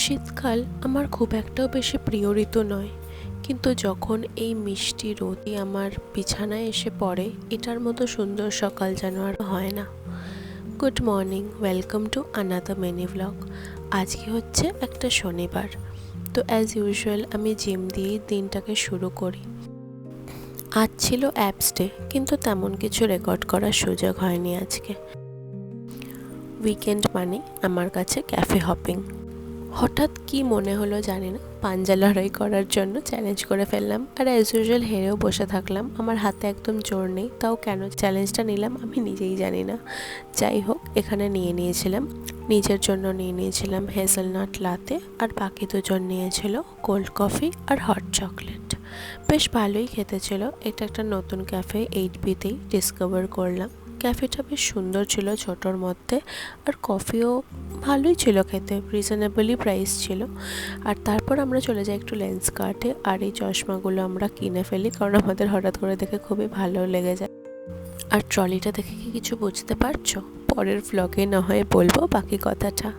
শীতকাল আমার খুব একটাও বেশি প্রিয় ঋতু নয়, কিন্তু যখন এই মিষ্টি রোদই আমার বিছানায় এসে পড়ে, এটার মতো সুন্দর সকাল যেন আর হয় না। Good morning, welcome to another mini blog. আজকে হচ্ছে একটা শনিবার, তো অ্যাজ ইউজুয়াল আমি জিম দিয়েই দিনটাকে শুরু করি। আজ ছিল অ্যাপস ডে, কিন্তু তেমন কিছু রেকর্ড করার সুযোগ হয়নি আজকে। উইকেন্ড মানে আমার কাছে ক্যাফে হপিং। হঠাৎ কি মনে হলো জানি না, পাঞ্জা লড়াই করার জন্য চ্যালেঞ্জ করে ফেললাম, আর অ্যাজ ইউজুয়াল হেরেও বসে থাকলাম। আমার হাতে একদম জোর নেই, তাও কেন চ্যালেঞ্জটা নিলাম আমি নিজেই জানি না। যাই হোক, এখানে নিয়েছিলাম নিজের জন্য নিয়েছিলাম হেজেলনাট লাতে, আর বাকি দুজন নিয়েছিল কোল্ড কফি আর হট চকলেট। বেশ ভালোই খেতে ছিল। এটা একটা নতুন ক্যাফে 8B-তেই ডিসকভার করলাম। ক্যাফেটা বেশ সুন্দর ছিল, ছোটোর মধ্যে, আর কফিও ভালোই ছিল খেতে, রিজনেবলই প্রাইস ছিল। আর তারপর আমরা চলে যাই একটু লেন্স কার্টে, আর এই চশমাগুলো আমরা কিনে ফেলি, কারণ আমাদের হঠাৎ করে দেখে খুবই ভালো লেগে যায়। আর ট্রলিটা দেখে কি কিছু বুঝতে পারছো? পরের ভ্লগে না হয় বলবো বাকি কথাটা।